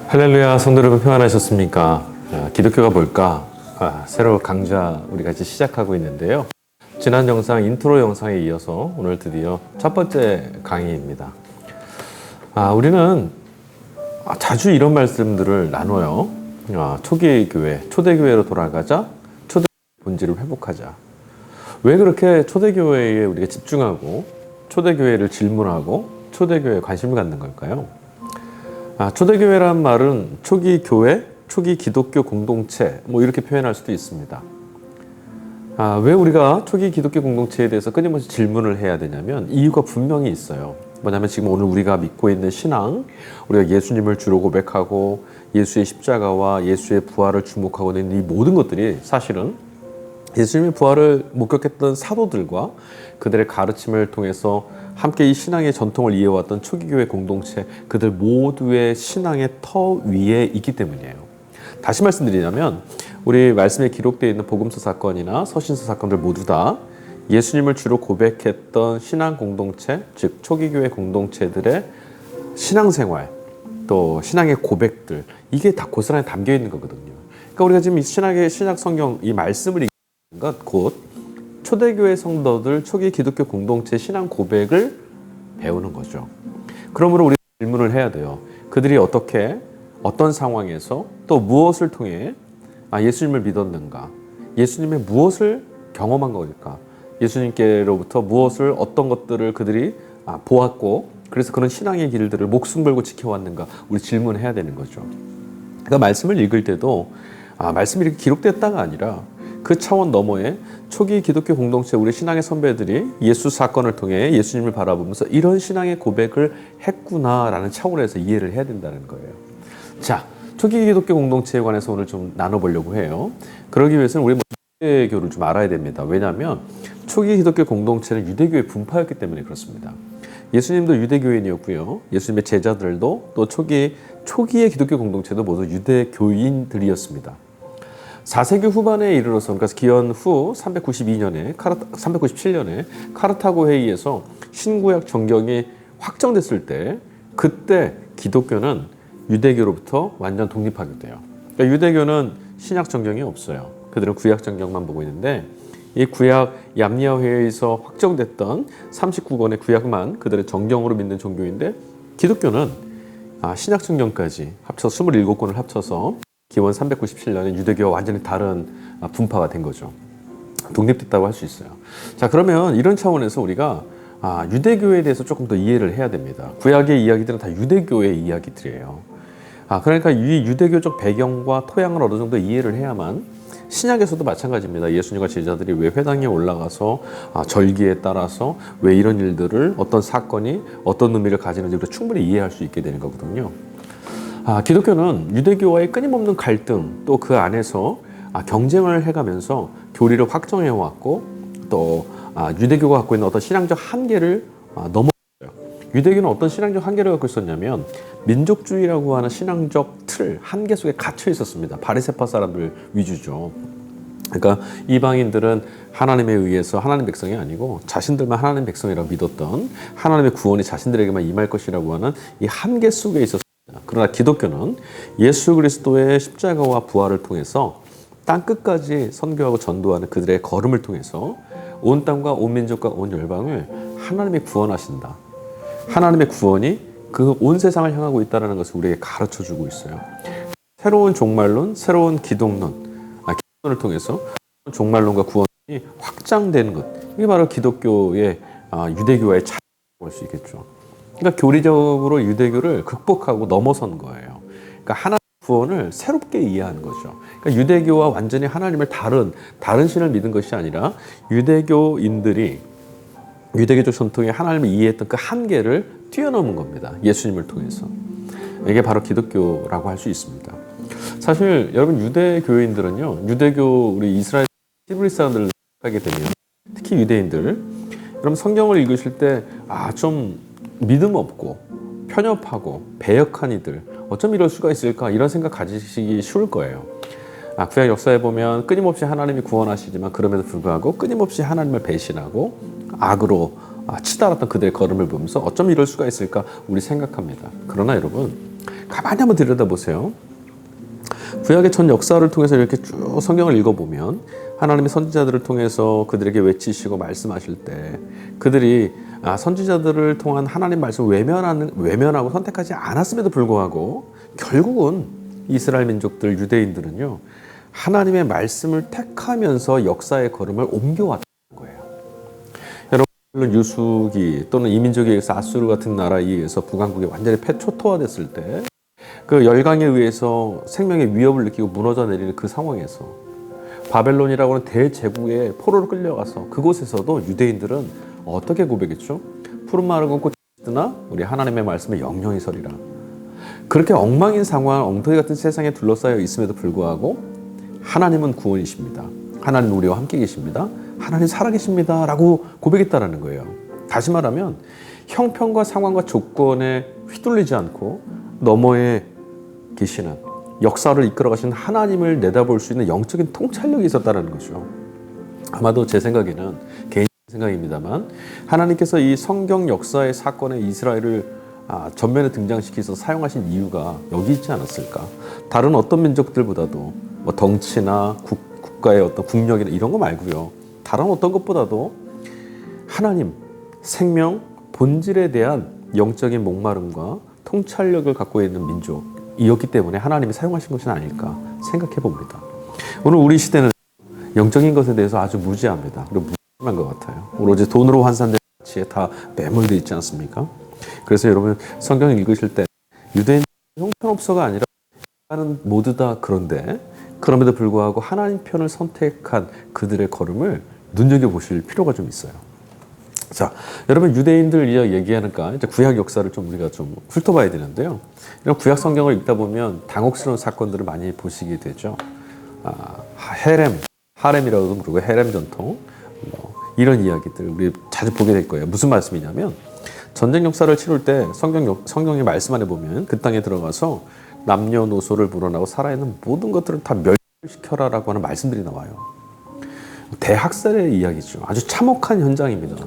할렐루야, 성도 여러분 평안하셨습니까? 기독교가 뭘까? 새로 강좌 우리 같이 시작하고 있는데요. 지난 영상 인트로 영상에 이어서 오늘 드디어 첫 번째 강의입니다. 우리는 자주 이런 말씀들을 나눠요. 초기 교회, 초대교회로 돌아가자, 초대 본질을 회복하자. 왜 그렇게 초대교회에 우리가 집중하고 초대교회를 질문하고 초대교회에 관심을 갖는 걸까요? 초대교회란 말은 초기 교회, 초기 기독교 공동체 이렇게 표현할 수도 있습니다. 왜 우리가 초기 기독교 공동체에 대해서 끊임없이 질문을 해야 되냐면 이유가 분명히 있어요. 뭐냐면 지금 오늘 우리가 믿고 있는 신앙, 우리가 예수님을 주로 고백하고 예수의 십자가와 예수의 부활을 주목하고 있는 이 모든 것들이 사실은 예수님의 부활을 목격했던 사도들과 그들의 가르침을 통해서 함께 이 신앙의 전통을 이어왔던 초기교회 공동체, 그들 모두의 신앙의 터 위에 있기 때문이에요. 다시 말씀드리자면 우리 말씀에 기록되어 있는 복음서 사건이나 서신서 사건들 모두 다 예수님을 주로 고백했던 신앙 공동체, 즉 초기교회 공동체들의 신앙생활, 또 신앙의 고백들, 이게 다 고스란히 담겨 있는 거거든요. 그러니까 우리가 지금 이 신약 성경 이 말씀을 읽는 것, 곧 초대교회 성도들 초기 기독교 공동체 신앙 고백을 배우는 거죠. 그러므로 우리가 질문을 해야 돼요. 그들이 어떻게, 어떤 상황에서 또 무엇을 통해 예수님을 믿었는가? 예수님의 무엇을 경험한 걸까? 예수님께로부터 무엇을, 어떤 것들을 그들이 보았고, 그래서 그런 신앙의 길들을 목숨 걸고 지켜왔는가? 우리 질문해야 되는 거죠. 그러니까 말씀을 읽을 때도 말씀이 이렇게 기록됐다가 아니라 그 차원 너머에 초기 기독교 공동체 우리 신앙의 선배들이 예수 사건을 통해 예수님을 바라보면서 이런 신앙의 고백을 했구나라는 차원에서 이해를 해야 된다는 거예요. 자, 초기 기독교 공동체에 관해서 오늘 좀 나눠보려고 해요. 그러기 위해서는 우리 유대교를 좀 알아야 됩니다. 왜냐하면 초기 기독교 공동체는 유대교의 분파였기 때문에 그렇습니다. 예수님도 유대교인이었고요. 예수님의 제자들도 또 초기의 기독교 공동체도 모두 유대교인들이었습니다. 4세기 후반에 이르러서, 그러니까 기원 후 397년에 카르타고 회의에서 신구약 정경이 확정됐을 때, 그때 기독교는 유대교로부터 완전 독립하게 돼요. 그러니까 유대교는 신약 정경이 없어요. 그들은 구약 정경만 보고 있는데, 이 구약 얌리아 회의에서 확정됐던 39권의 구약만 그들의 정경으로 믿는 종교인데, 기독교는 신약 정경까지 합쳐서 27권을 합쳐서 기원 397년에 유대교와 완전히 다른 분파가 된 거죠. 독립됐다고 할 수 있어요. 자, 그러면 이런 차원에서 우리가 유대교에 대해서 조금 더 이해를 해야 됩니다. 구약의 이야기들은 다 유대교의 이야기들이에요. 그러니까 이 유대교적 배경과 토양을 어느 정도 이해를 해야만 신약에서도 마찬가지입니다. 예수님과 제자들이 왜 회당에 올라가서 절기에 따라서 왜 이런 일들을, 어떤 사건이 어떤 의미를 가지는지 우리가 충분히 이해할 수 있게 되는 거거든요. 기독교는 유대교와의 끊임없는 갈등, 또 그 안에서 경쟁을 해가면서 교리를 확정해왔고, 또 유대교가 갖고 있는 어떤 신앙적 한계를 넘어섰어요. 유대교는 어떤 신앙적 한계를 갖고 있었냐면 민족주의라고 하는 신앙적 틀, 한계 속에 갇혀 있었습니다. 바리새파 사람들 위주죠. 그러니까 이방인들은 하나님에 의해서 하나님 백성이 아니고 자신들만 하나님 백성이라고 믿었던, 하나님의 구원이 자신들에게만 임할 것이라고 하는 이 한계 속에 있었습니다. 그러나 기독교는 예수 그리스도의 십자가와 부활을 통해서 땅 끝까지 선교하고 전도하는 그들의 걸음을 통해서 온 땅과 온 민족과 온 열방을 하나님이 구원하신다. 하나님의 구원이 그 온 세상을 향하고 있다는 것을 우리에게 가르쳐주고 있어요. 새로운 종말론, 새로운 기독론, 기독론을 통해서 종말론과 구원이 확장되는 것, 이게 바로 기독교의 유대교와의 차이라고 할 수 있겠죠. 그러니까 교리적으로 유대교를 극복하고 넘어선 거예요. 그러니까 하나님의 구원을 새롭게 이해하는 거죠. 그러니까 유대교와 완전히 하나님을 다른 신을 믿은 것이 아니라 유대교인들이 유대교적 전통에 하나님을 이해했던 그 한계를 뛰어넘은 겁니다. 예수님을 통해서. 이게 바로 기독교라고 할 수 있습니다. 사실 여러분 유대교인들은요, 유대교 우리 이스라엘 히브리 사람들을 하게 되면, 특히 유대인들, 여러분 성경을 읽으실 때 좀 믿음 없고 편협하고 배역한 이들, 어쩜 이럴 수가 있을까, 이런 생각 가지시기 쉬울 거예요. 구약 역사에 보면 끊임없이 하나님이 구원하시지만 그럼에도 불구하고 끊임없이 하나님을 배신하고 악으로 치달았던 그들의 걸음을 보면서 어쩜 이럴 수가 있을까 우리 생각합니다. 그러나 여러분 가만히 한번 들여다보세요. 구약의 전 역사를 통해서 이렇게 쭉 성경을 읽어보면 하나님의 선지자들을 통해서 그들에게 외치시고 말씀하실 때 그들이 선지자들을 통한 하나님 말씀을 외면하고 선택하지 않았음에도 불구하고 결국은 이스라엘 민족들 유대인들은요 하나님의 말씀을 택하면서 역사의 걸음을 옮겨왔다는 거예요. 여러분 유수기 또는 이민족에 의해서 아수르 같은 나라에 의해서 북왕국이 완전히 초토화됐을 때 그 열강에 의해서 생명의 위협을 느끼고 무너져 내리는 그 상황에서 바벨론이라고 하는 대제국의 포로로 끌려가서 그곳에서도 유대인들은 어떻게 고백했죠? 푸른 마른 꽃이 뜨나 우리 하나님의 말씀에 영영이 서리라. 그렇게 엉망인 상황, 엉터리 같은 세상에 둘러싸여 있음에도 불구하고 하나님은 구원이십니다. 하나님은 우리와 함께 계십니다. 하나님 살아계십니다. 라고 고백했다라는 거예요. 다시 말하면 형편과 상황과 조건에 휘둘리지 않고 너머에 계시는 역사를 이끌어 가시는 하나님을 내다볼 수 있는 영적인 통찰력이 있었다는 거죠. 아마도 제 생각에는 개인 생각입니다만 하나님께서 이 성경 역사의 사건에 이스라엘을 전면에 등장시켜서 사용하신 이유가 여기 있지 않았을까. 다른 어떤 민족들보다도 뭐 덩치나 국가의 어떤 국력이나 이런 거 말고요. 다른 어떤 것보다도 하나님, 생명, 본질에 대한 영적인 목마름과 통찰력을 갖고 있는 민족이었기 때문에 하나님이 사용하신 것이 아닐까 생각해 봅니다. 오늘 우리 시대는 영적인 것에 대해서 아주 무지합니다. 그리고 무지한 것 같아요. 오로지 돈으로 환산된 가치에 다 매몰되어 있지 않습니까? 그래서 여러분 성경을 읽으실 때 유대인 형편없어가 아니라 나는 모두 다 그런데 그럼에도 불구하고 하나님 편을 선택한 그들의 걸음을 눈여겨보실 필요가 좀 있어요. 자, 여러분 유대인들 얘기하니까 이제 구약 역사를 좀 우리가 좀 훑어봐야 되는데요. 이런 구약 성경을 읽다 보면 당혹스러운 사건들을 많이 보시게 되죠. 하렘이라고도 부르고 헤렘 전통 이런 이야기들 우리 자주 보게 될 거예요. 무슨 말씀이냐면 전쟁 역사를 치룰 때 성경의 말씀 안에 보면 그 땅에 들어가서 남녀노소를 불어나고 살아있는 모든 것들을 다 멸시켜라라고 하는 말씀들이 나와요. 대학살의 이야기죠. 아주 참혹한 현장입니다.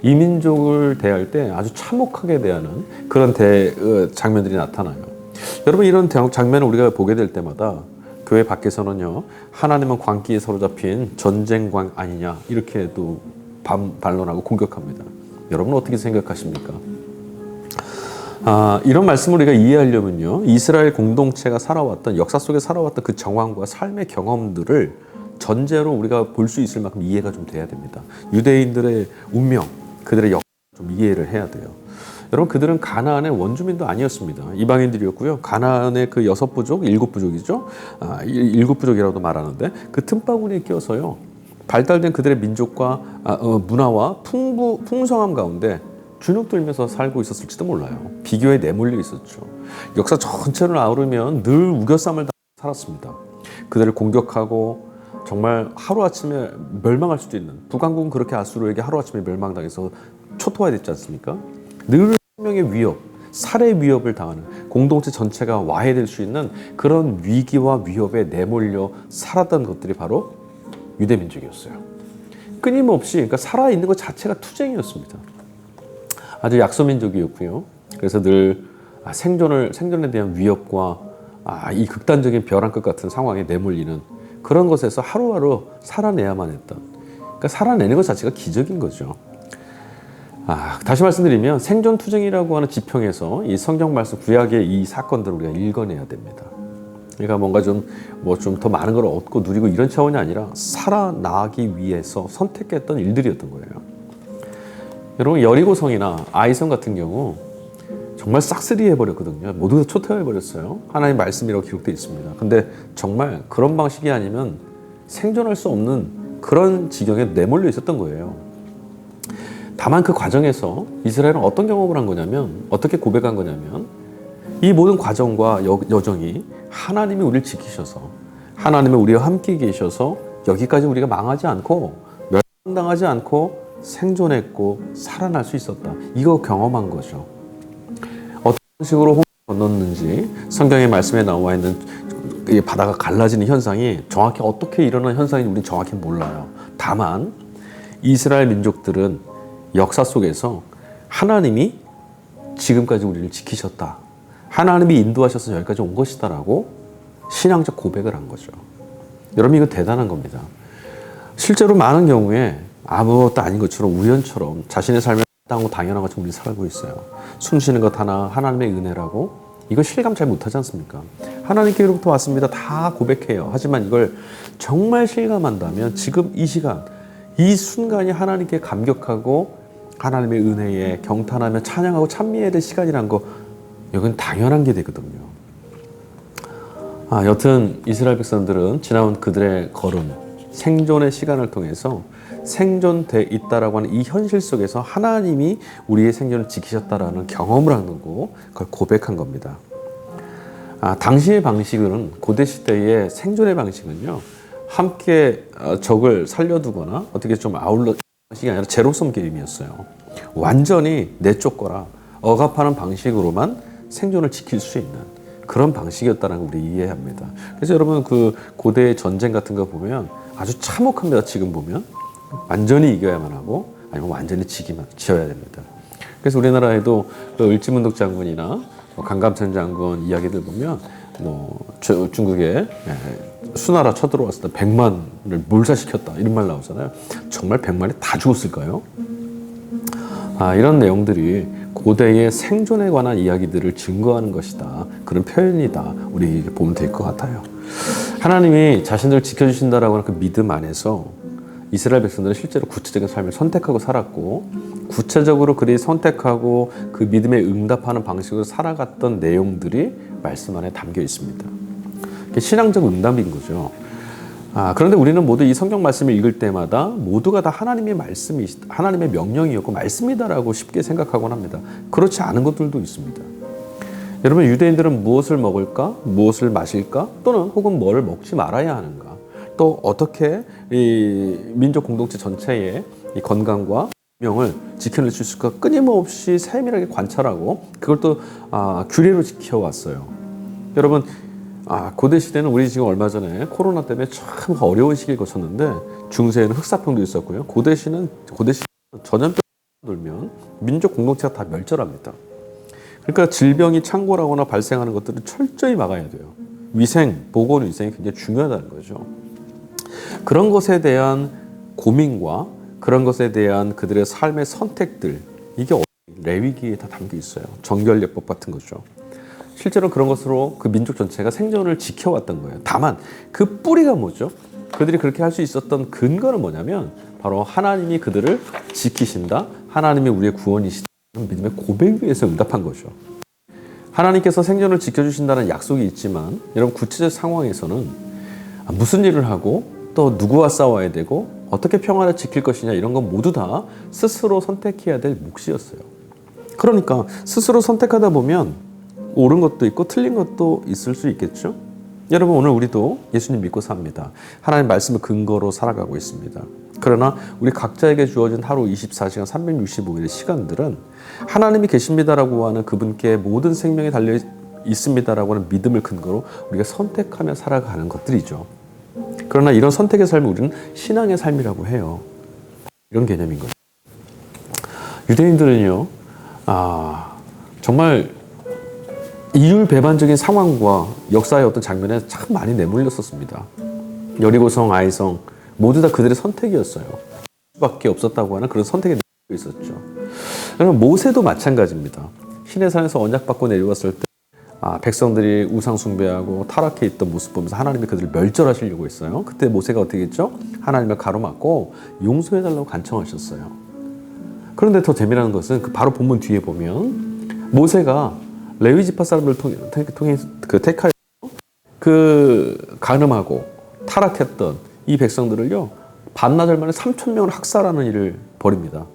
이민족을 대할 때 아주 참혹하게 대하는 그런 장면들이 나타나요. 여러분 이런 장면을 우리가 보게 될 때마다 교회 밖에서는요 하나님은 광기에 사로잡힌 전쟁광 아니냐 이렇게 또 반론하고 공격합니다. 여러분 어떻게 생각하십니까? 이런 말씀을 우리가 이해하려면요 이스라엘 공동체가 살아왔던 역사 속에 살아왔던 그 정황과 삶의 경험들을 전제로 우리가 볼 수 있을 만큼 이해가 좀 돼야 됩니다. 유대인들의 운명, 그들의 역사를 좀 이해를 해야 돼요. 여러분 그들은 가나안의 원주민도 아니었습니다. 이방인들이었고요. 가나안의 그 6부족, 7부족이죠. 7부족이라고도 말하는데 그 틈바구니에 끼어서요. 발달된 그들의 민족과 문화와 풍성함 가운데 주눅들면서 살고 있었을지도 몰라요. 비교에 내몰려 있었죠. 역사 전체를 아우르면 늘 우겨쌈을 살았습니다. 그들을 공격하고 정말 하루아침에 멸망할 수도 있는 북왕국은 그렇게 아수르에게 하루아침에 멸망당해서 초토화됐지 않습니까? 늘 생명의 위협, 살해 위협을 당하는 공동체 전체가 와해될 수 있는 그런 위기와 위협에 내몰려 살았던 것들이 바로 유대민족이었어요. 끊임없이 그러니까 살아있는 것 자체가 투쟁이었습니다. 아주 약소민족이었고요. 그래서 늘 생존에 대한 위협과 이 극단적인 벼랑 끝 같은 상황에 내몰리는 그런 것에서 하루하루 살아내야만 했던 그러니까 살아내는 것 자체가 기적인 거죠. 다시 말씀드리면 생존투쟁이라고 하는 지평에서 이 성경 말씀 구약의 이 사건들을 우리가 읽어내야 됩니다. 그러니까 뭔가 좀 더 많은 걸 얻고 누리고 이런 차원이 아니라 살아나기 위해서 선택했던 일들이었던 거예요. 여러분 여리고성이나 아이성 같은 경우 정말 싹쓸이 해버렸거든요. 모두 다 초토화해버렸어요. 하나님 말씀이라고 기록되어 있습니다. 근데 정말 그런 방식이 아니면 생존할 수 없는 그런 지경에 내몰려 있었던 거예요. 다만 그 과정에서 이스라엘은 어떤 경험을 한 거냐면 어떻게 고백한 거냐면 이 모든 과정과 여정이 하나님이 우리를 지키셔서 하나님이 우리와 함께 계셔서 여기까지 우리가 망하지 않고 멸망당하지 않고 생존했고 살아날 수 있었다. 이거 경험한 거죠. 어떤 식으로 홍해를 건넜는지 성경의 말씀에 나와 있는 이 바다가 갈라지는 현상이 정확히 어떻게 일어나는 현상인지 우리는 정확히 몰라요. 다만 이스라엘 민족들은 역사 속에서 하나님이 지금까지 우리를 지키셨다. 하나님이 인도하셔서 여기까지 온 것이다라고 신앙적 고백을 한 거죠. 여러분, 이거 대단한 겁니다. 실제로 많은 경우에 아무것도 아닌 것처럼 우연처럼 자신의 삶을 땅하고 당연한 것처럼 우리 살고 있어요. 숨 쉬는 것 하나 하나님의 은혜라고 이거 실감 잘 못하지 않습니까? 하나님께로부터 왔습니다. 다 고백해요. 하지만 이걸 정말 실감한다면 지금 이 시간, 이 순간이 하나님께 감격하고 하나님의 은혜에 경탄하며 찬양하고 찬미해야 될 시간이란 거, 이건 당연한 게 되거든요. 여튼 이스라엘 백성들은 지나온 그들의 걸음, 생존의 시간을 통해서 생존돼 있다라고 하는 이 현실 속에서 하나님이 우리의 생존을 지키셨다라는 경험을 하는 거고 그걸 고백한 겁니다. 당시의 방식은, 고대 시대의 생존의 방식은요, 함께 적을 살려두거나 어떻게 좀 아울러 방식이 아니라 제로섬 게임이었어요. 완전히 내쫓거나 억압하는 방식으로만 생존을 지킬 수 있는 그런 방식이었다는 걸 우리 이해합니다. 그래서 여러분, 그 고대의 전쟁 같은 거 보면 아주 참혹합니다. 지금 보면 완전히 이겨야만 하고 아니면 완전히 지어야 됩니다. 그래서 우리나라에도 그 을지문덕 장군이나 강감찬 장군 이야기들 보면 중국에 수나라 쳐들어왔을 때 100만을 몰살시켰다 이런 말 나오잖아요. 정말 100만이 다 죽었을까요? 이런 내용들이 고대의 생존에 관한 이야기들을 증거하는 것이다. 그런 표현이다. 우리 보면 될 것 같아요. 하나님이 자신을 지켜주신다라고 하는 그 믿음 안에서 이스라엘 백성들은 실제로 구체적인 삶을 선택하고 살았고, 구체적으로 그들이 선택하고 그 믿음에 응답하는 방식으로 살아갔던 내용들이 말씀 안에 담겨 있습니다. 신앙적 응답인 거죠. 그런데 우리는 모두 이 성경 말씀을 읽을 때마다 모두가 다 하나님의 말씀이, 하나님의 명령이었고 말씀이다라고 쉽게 생각하곤 합니다. 그렇지 않은 것들도 있습니다. 여러분, 유대인들은 무엇을 먹을까? 무엇을 마실까? 또는 혹은 뭐를 먹지 말아야 하는가? 또 어떻게 이 민족 공동체 전체의 이 건강과 명을 지켜낼 수 있을까? 끊임없이 세밀하게 관찰하고 그걸 또 규례로 지켜왔어요. 여러분, 고대 시대는 우리 지금 얼마 전에 코로나 때문에 참 어려운 시기를 거쳤는데 중세에는 흑사병도 있었고요. 고대 시대는 전염병 돌면 민족 공동체가 다 멸절합니다. 그러니까 질병이 창궐하거나 발생하는 것들을 철저히 막아야 돼요. 위생, 보건 위생이 굉장히 중요하다는 거죠. 그런 것에 대한 고민과 그런 것에 대한 그들의 삶의 선택들, 이게 레위기에 다 담겨 있어요. 정결예법 같은 거죠. 실제로 그런 것으로 그 민족 전체가 생존을 지켜왔던 거예요. 다만 그 뿌리가 뭐죠? 그들이 그렇게 할 수 있었던 근거는 뭐냐면 바로 하나님이 그들을 지키신다, 하나님이 우리의 구원이시다 믿음의 고백 위에서 응답한 거죠. 하나님께서 생존을 지켜주신다는 약속이 있지만 여러분, 구체적 상황에서는 무슨 일을 하고 또 누구와 싸워야 되고 어떻게 평화를 지킬 것이냐, 이런 건 모두 다 스스로 선택해야 될 몫이었어요. 그러니까 스스로 선택하다 보면 옳은 것도 있고 틀린 것도 있을 수 있겠죠. 여러분, 오늘 우리도 예수님 믿고 삽니다. 하나님 말씀을 근거로 살아가고 있습니다. 그러나 우리 각자에게 주어진 하루 24시간 365일의 시간들은 하나님이 계십니다라고 하는 그분께 모든 생명이 달려 있습니다라고 하는 믿음을 근거로 우리가 선택하며 살아가는 것들이죠. 그러나 이런 선택의 삶을 우리는 신앙의 삶이라고 해요. 이런 개념인 거죠. 유대인들은요, 정말 이율배반적인 상황과 역사의 어떤 장면에 참 많이 내몰렸었습니다. 여리고성, 아이성 모두 다 그들의 선택이었어요. 수밖에 없었다고 하는 그런 선택에 내몰려 있었죠. 그러면 모세도 마찬가지입니다. 시내산에서 언약받고 내려왔을 때 백성들이 우상 숭배하고 타락해 있던 모습 보면서 하나님이 그들을 멸절하시려고 했어요. 그때 모세가 어떻게 했죠? 하나님을 가로막고 용서해달라고 간청하셨어요. 그런데 더 재미난 것은 그 바로 본문 뒤에 보면 모세가 레위 지파 사람들을 통해 택하여 간음하고 타락했던 이 백성들을요, 반나절 만에 3,000명을 학살하는 일을 벌입니다.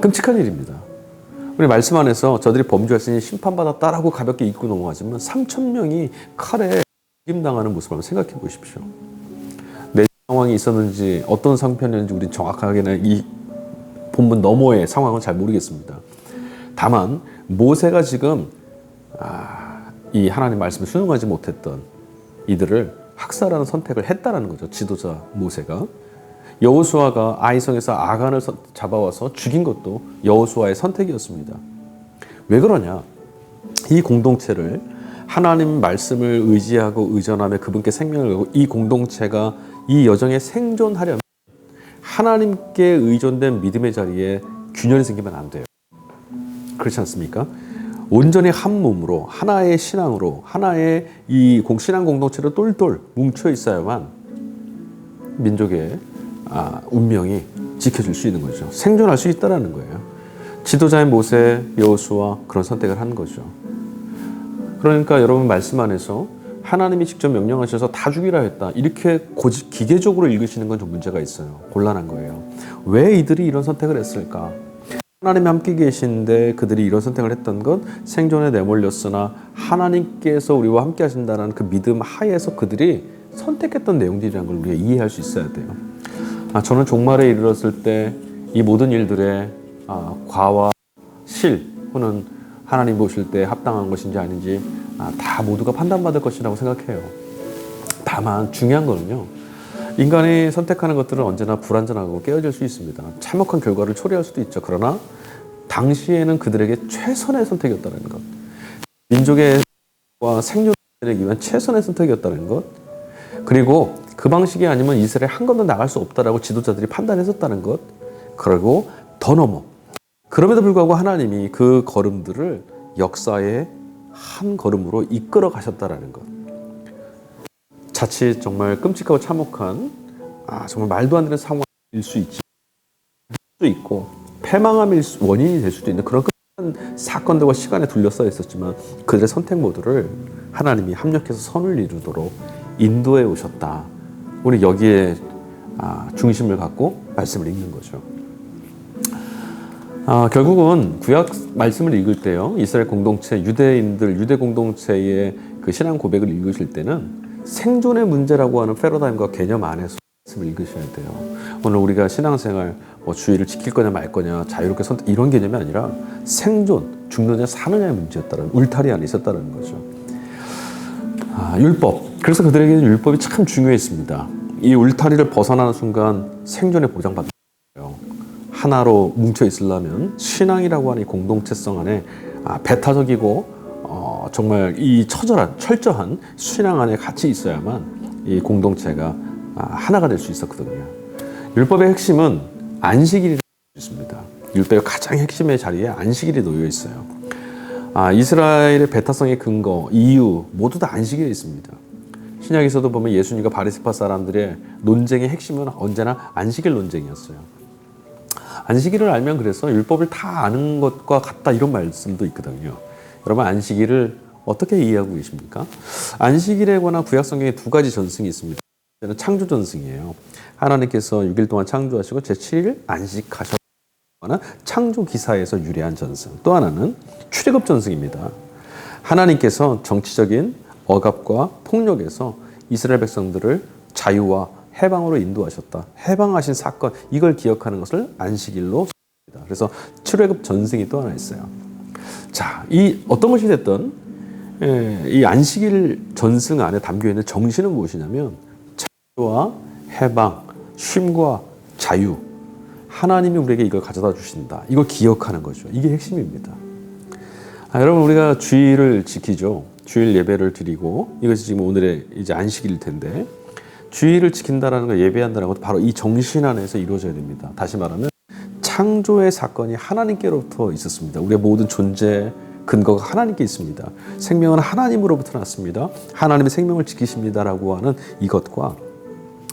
끔찍한 일입니다. 우리 말씀 안에서 저들이 범죄했으니 심판받았다라고 가볍게 잊고 넘어가지만 3,000명이 칼에 죽임당하는 모습을 한번 생각해 보십시오. 내 상황이 있었는지 어떤 상편이었는지 우리는 정확하게는 이 본문 너머의 상황은 잘 모르겠습니다. 다만 모세가 지금 이 하나님 말씀을 순응하지 못했던 이들을 학살하는 선택을 했다는 거죠. 지도자 모세가. 여호수아가 아이성에서 아간을 잡아와서 죽인 것도 여호수아의 선택이었습니다. 왜 그러냐? 이 공동체를 하나님 말씀을 의지하고 의존하며 그분께 생명을 걸고 이 공동체가 이 여정에 생존하려면 하나님께 의존된 믿음의 자리에 균열이 생기면 안 돼요. 그렇지 않습니까? 온전히 한 몸으로 하나의 신앙으로 하나의 이 신앙 공동체로 똘똘 뭉쳐 있어야만 민족의 운명이 지켜질 수 있는 거죠. 생존할 수 있다는 거예요. 지도자인 모세, 여호수아 그런 선택을 한 거죠. 그러니까 여러분 말씀 안에서 하나님이 직접 명령하셔서 다 죽이라 했다. 이렇게 기계적으로 읽으시는 건 좀 문제가 있어요. 곤란한 거예요. 왜 이들이 이런 선택을 했을까? 하나님이 함께 계신데 그들이 이런 선택을 했던 건 생존에 내몰렸으나 하나님께서 우리와 함께 하신다는 그 믿음 하에서 그들이 선택했던 내용들이라는 걸 우리가 이해할 수 있어야 돼요. 저는 종말에 이르렀을 때 이 모든 일들의 과와 실 혹은 하나님 보실 때 합당한 것인지 아닌지 다 모두가 판단받을 것이라고 생각해요. 다만 중요한 거는요. 인간이 선택하는 것들은 언제나 불완전하고 깨어질 수 있습니다. 참혹한 결과를 초래할 수도 있죠. 그러나 당시에는 그들에게 최선의 선택이었다는 것. 민족의 생존을 위한 최선의 선택이었다는 것. 그리고 그 방식이 아니면 이스라엘 한 걸음도 나갈 수 없다라고 지도자들이 판단했었다는 것. 그리고 더 넘어. 그럼에도 불구하고 하나님이 그 걸음들을 역사의 한 걸음으로 이끌어 가셨다라는 것. 자칫 정말 끔찍하고 참혹한 정말 말도 안 되는 상황일 수 있고 패망함의 원인이 될 수도 있는 그런 끔찍한 사건들과 시간에 둘러싸여 있었지만 그들의 선택 모두를 하나님이 합력해서 선을 이루도록 인도해 오셨다. 우리 여기에 중심을 갖고 말씀을 읽는 거죠. 결국은 구약 말씀을 읽을 때요, 이스라엘 공동체, 유대인들, 유대 공동체의 그 신앙 고백을 읽으실 때는 생존의 문제라고 하는 패러다임과 개념 안에서 말씀을 읽으셔야 돼요. 오늘 우리가 신앙생활, 주의를 지킬 거냐 말 거냐, 자유롭게 선택, 이런 개념이 아니라 생존, 죽느냐 사느냐의 문제였다는, 울타리 안에 있었다는 거죠. 율법. 그래서 그들에게는 율법이 참 중요했습니다. 이 울타리를 벗어나는 순간 생존의 보장받는 거예요. 하나로 뭉쳐 있으려면 신앙이라고 하는 이 공동체성 안에 배타적이고 정말 이 철저한 신앙 안에 같이 있어야만 이 공동체가 하나가 될 수 있었거든요. 율법의 핵심은 안식일이라고 있습니다. 율법의 가장 핵심의 자리에 안식일이 놓여 있어요. 이스라엘의 배타성의 근거, 이유 모두 다 안식일에 있습니다. 신약에서도 보면 예수님과 바리새파 사람들의 논쟁의 핵심은 언제나 안식일 논쟁이었어요. 안식일을 알면 그래서 율법을 다 아는 것과 같다 이런 말씀도 있거든요. 여러분 안식일을 어떻게 이해하고 계십니까? 안식일에 관한 구약 성경에 두 가지 전승이 있습니다. 하나는 창조 전승이에요. 하나님께서 6일 동안 창조하시고 제7일 안식하셨다는 창조 기사에서 유래한 전승. 또 하나는 출애굽 전승입니다. 하나님께서 정치적인 억압과 폭력에서 이스라엘 백성들을 자유와 해방으로 인도하셨다. 해방하신 사건, 이걸 기억하는 것을 안식일로 씁니다. 그래서 출애굽 전승이 또 하나 있어요. 자, 이 어떤 것이 됐든 이 안식일 전승 안에 담겨 있는 정신은 무엇이냐면 창조와 해방, 쉼과 자유. 하나님이 우리에게 이걸 가져다 주신다. 이걸 기억하는 거죠. 이게 핵심입니다. 여러분 우리가 주일을 지키죠. 주일 예배를 드리고 이것이 지금 오늘의 이제 안식일일 텐데 주일을 지킨다라는 걸 예배한다는 것도 바로 이 정신 안에서 이루어져야 됩니다. 다시 말하면 창조의 사건이 하나님께로부터 있었습니다. 우리의 모든 존재 근거가 하나님께 있습니다. 생명은 하나님으로부터 났습니다. 하나님의 생명을 지키십니다라고 하는 이것과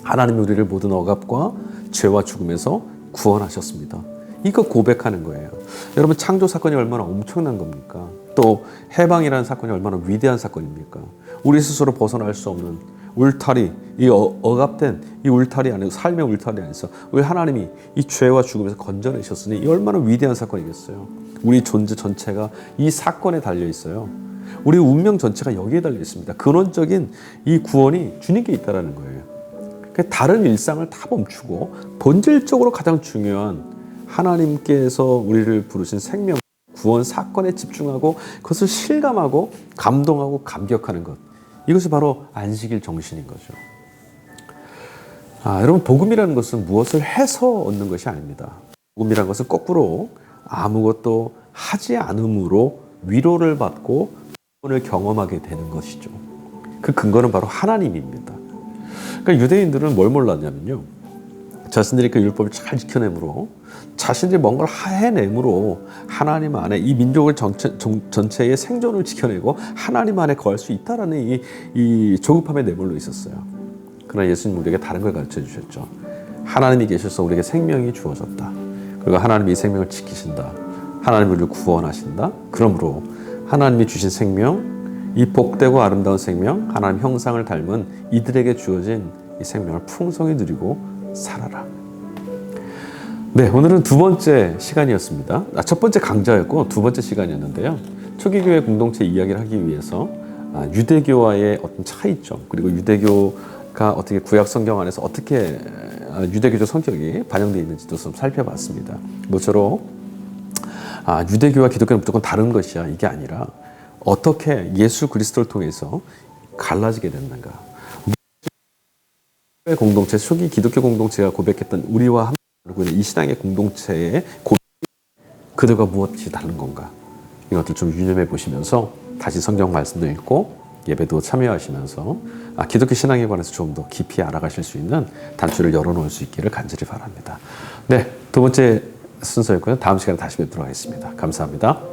하나님이 우리를 모든 억압과 죄와 죽음에서 구원하셨습니다. 이거 고백하는 거예요. 여러분 창조 사건이 얼마나 엄청난 겁니까? 또 해방이라는 사건이 얼마나 위대한 사건입니까? 우리 스스로 벗어날 수 없는 울타리, 이 억압된 이 울타리 안에, 삶의 울타리 안에서 우리 하나님이 이 죄와 죽음에서 건져내셨으니 이 얼마나 위대한 사건이겠어요. 우리 존재 전체가 이 사건에 달려 있어요. 우리 운명 전체가 여기에 달려 있습니다. 근원적인 이 구원이 주님께 있다는 거예요. 다른 일상을 다 멈추고 본질적으로 가장 중요한 하나님께서 우리를 부르신 생명, 구원 사건에 집중하고 그것을 실감하고 감동하고 감격하는 것. 이것이 바로 안식일 정신인 거죠. 여러분, 복음이라는 것은 무엇을 해서 얻는 것이 아닙니다. 복음이라는 것은 거꾸로 아무것도 하지 않음으로 위로를 받고 구원을 경험하게 되는 것이죠. 그 근거는 바로 하나님입니다. 그러니까 유대인들은 뭘 몰랐냐면요, 자신들이 그 율법을 잘 지켜내므로, 자신들이 뭔가를 해내므로 하나님 안에 이 민족을 전체의 생존을 지켜내고 하나님 안에 거할 수 있다라는 이 조급함에 내몰려 있었어요. 그러나 예수님 우리에게 다른 걸 가르쳐 주셨죠. 하나님이 계셔서 우리에게 생명이 주어졌다. 그리고 하나님이 이 생명을 지키신다. 하나님이 우리를 구원하신다. 그러므로 하나님이 주신 생명, 이 복되고 아름다운 생명, 하나님 형상을 닮은 이들에게 주어진 이 생명을 풍성히 누리고 살아라. 네, 오늘은 두 번째 시간이었습니다. 첫 번째 강좌였고 두 번째 시간이었는데요. 초기교회 공동체 이야기를 하기 위해서 유대교와의 어떤 차이점, 그리고 유대교가 어떻게 구약 성경 안에서 어떻게 유대교적 성격이 반영되어 있는지도 좀 살펴봤습니다. 모쪼록 유대교와 기독교는 무조건 다른 것이야, 이게 아니라 어떻게 예수 그리스도를 통해서 갈라지게 됐는가. 공동체, 초기 기독교 공동체가 고백했던 우리와 함께 나누고 있는 이 신앙의 공동체의 그들과 무엇이 다른 건가, 이것들 좀 유념해 보시면서 다시 성경 말씀도 읽고 예배도 참여하시면서 기독교 신앙에 관해서 좀 더 깊이 알아가실 수 있는 단추를 열어놓을 수 있기를 간절히 바랍니다. 네, 두 번째 순서였고요. 다음 시간에 다시 뵙도록 하겠습니다. 감사합니다.